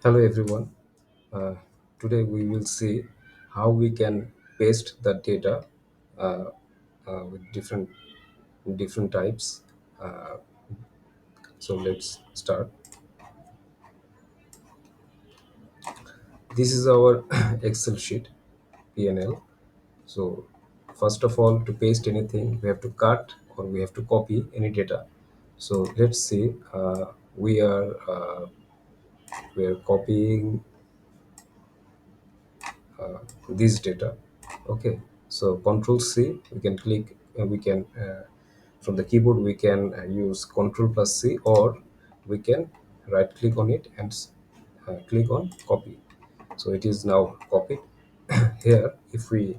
Hello everyone. Uh, Today we will see how we can paste the data uh, with different types. Uh, so let's start. This is our Excel sheet PNL. So first of all, to paste anything, we have to cut or we have to copy any data. So let's see. We are copying this data. Okay, so control C, we can click, we can from the keyboard we can use control plus C, or we can right click on it and click on copy. So it is now copied. Here if we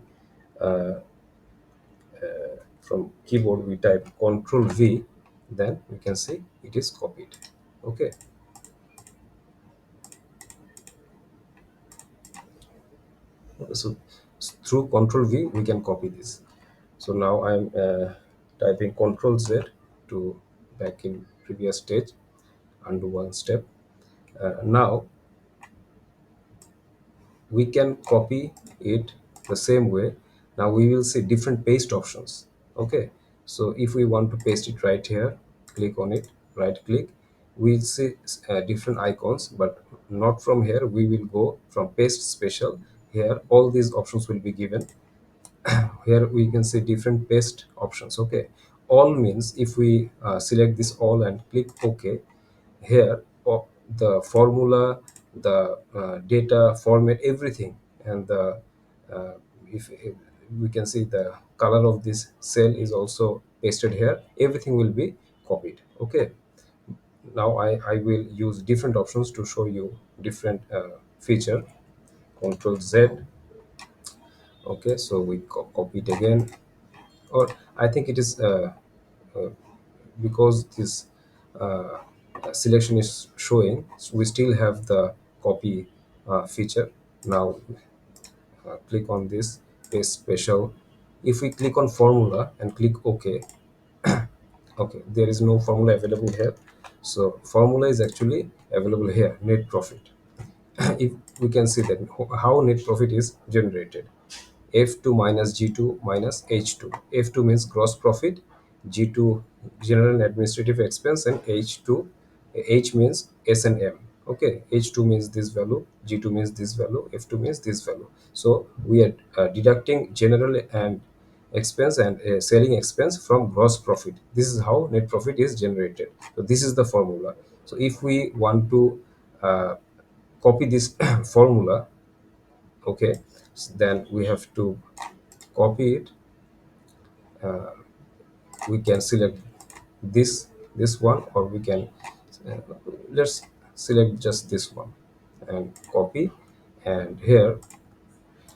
from keyboard we type control V, then we can see it is copied. Okay, so through control V we can copy this. So now I'm typing control Z to back in previous stage, undo one step. Now we can copy it the same way. Now we will see different paste options. Okay, so if we want to paste it right here, click on it, right click, we'll see different icons, but not from here. We will go from paste special. Here all these options will be given. Here we can see different paste options. Okay, all means if we select this all and click OK, here the formula, the data format, everything, and the uh, if we can see the color of this cell is also pasted here, everything will be copied. Okay, now I will use different options to show you different feature. Control Z. Okay, so we copy it again, or I think it is uh, because this uh, selection is showing, so we still have the copy feature. Now click on this paste special. If we click on formula and click OK, okay, there is no formula available here. So formula is actually available here, net profit. If we can see that how net profit is generated, F2 minus G2 minus H2. F2 means gross profit, G2 general and administrative expense, and H2, H means S&M. Okay, H2 means this value, G2 means this value, F2 means this value. So we are deducting general and expense and selling expense from gross profit. This is how net profit is generated. So this is the formula. So if we want to uh, copy this formula, okay, then we have to copy it. We can select this one, or we can uh, let's select just this one and copy. And here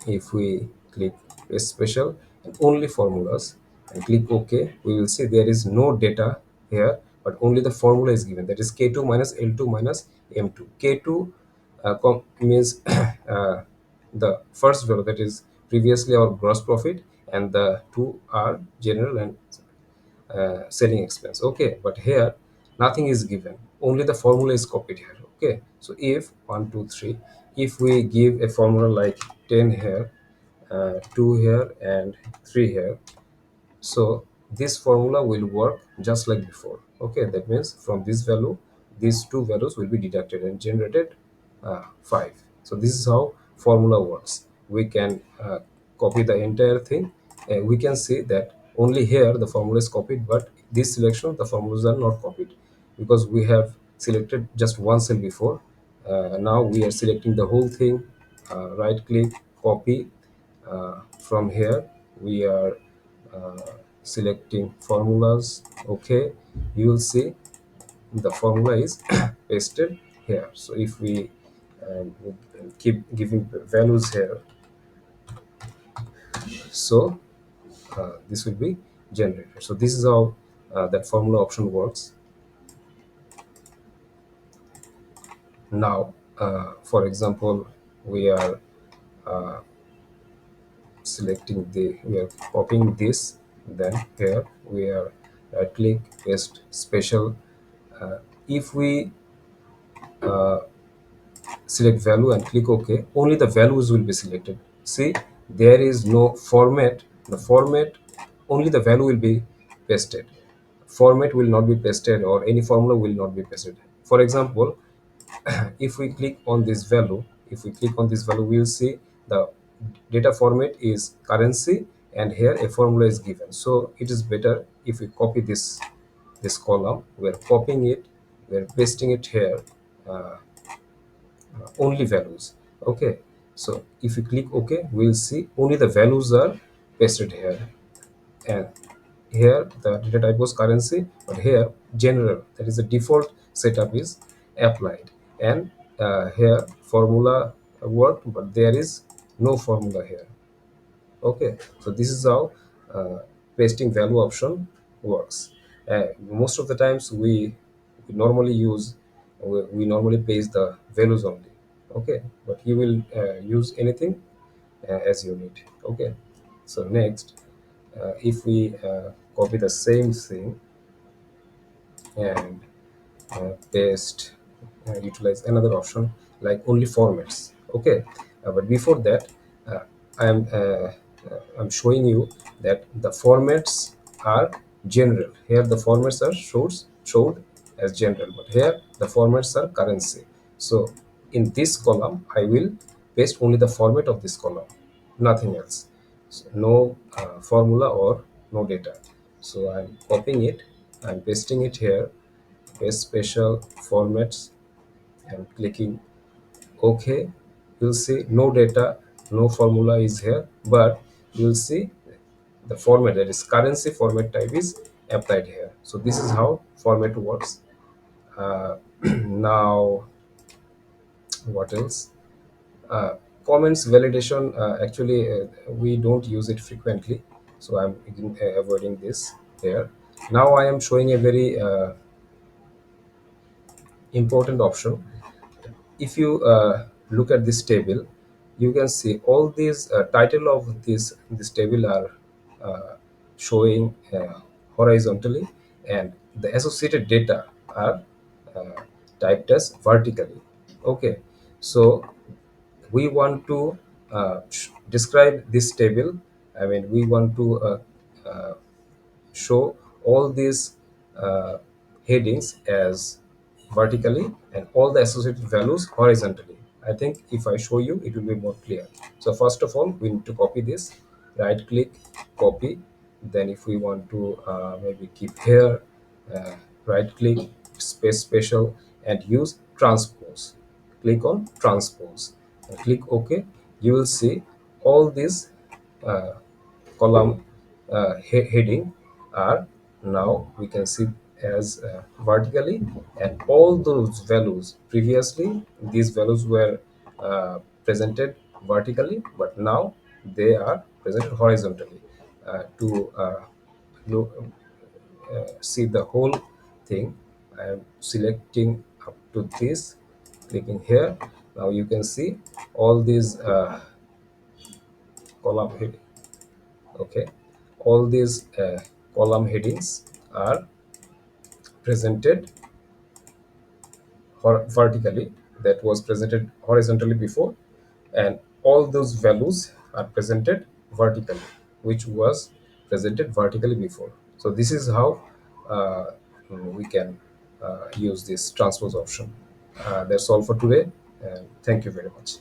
if we click paste special and only formulas and click OK, we will see there is no data here, but only the formula is given, that is K2 minus L2 minus M2. K2 means the first value, that is previously our gross profit, and the two are general and selling expense. Okay, but here nothing is given, only the formula is copied here. Okay, so if 1 2 3, if we give a formula like 10 here, 2 here, and 3 here, so this formula will work just like before. Okay, that means from this value, these two values will be deducted and generated 5. So this is how formula works. We can copy the entire thing. We can see that only here the formula is copied, but this selection the formulas are not copied because we have selected just one cell before. Now we are selecting the whole thing. Right click, copy. From here we are uh, selecting formulas. Okay, you will see the formula is pasted here. So if we keep giving values here, so this will be generated. So this is how that formula option works. Now for example, we are selecting the we are copying this, then here we are right click paste special. If we select value and click OK, only the values will be selected. See, there is no format. The format, only the value will be pasted. Format will not be pasted, or any formula will not be pasted. For example, if we click on this value, we will see the data format is currency, and here a formula is given. So it is better if we copy this column. We're copying it, we're pasting it here, uh, only values. Okay, so if you click OK, we'll see only the values are pasted here, and here the data type was currency, but here general, that is the default setup is applied, and here formula worked, but there is no formula here. Okay, so this is how uh, pasting value option works. Most of the times we normally use, we normally paste the values only. Okay, but you will use anything as you need. Okay, so next, if we copy the same thing and paste, utilize another option like only formats. Okay, but before that, uh, i'm uh, I'm showing you that the formats are general. Here the formats are showed as general, but here the formats are currency. So in this column I will paste only the format of this column, nothing else. So no formula or no data. So I'm copying it, I'm pasting it here, paste special formats, and clicking OK. You'll see no data, no formula is here, but you'll see the format, that is currency format type, is applied here. So this is how format works. Now, what else? Comments validation, actually we don't use it frequently, so I'm avoiding this here. Now I am showing a very important option. If you look at this table, you can see all these title of this table are showing horizontally, and the associated data are uh, typed as vertically. Okay, so we want to describe this table. I mean, we want to show all these uh, headings as vertically and all the associated values horizontally. I think if I show you, it will be more clear. So first of all, we need to copy this. Right click, copy. Then if we want to maybe keep here, uh, right click, space special, and use transpose. Click on transpose and click OK. You will see all these uh, column heading are now we can see as vertically, and all those values previously, these values were presented vertically, but now they are presented horizontally. To look, see the whole thing, I am selecting up to this, clicking here. Now you can see all these column heading. Okay, all these column headings are presented vertically, that was presented horizontally before, and all those values are presented vertically, which was presented vertically before. So this is how uh, we can use this transpose option. That's all for today, and thank you very much.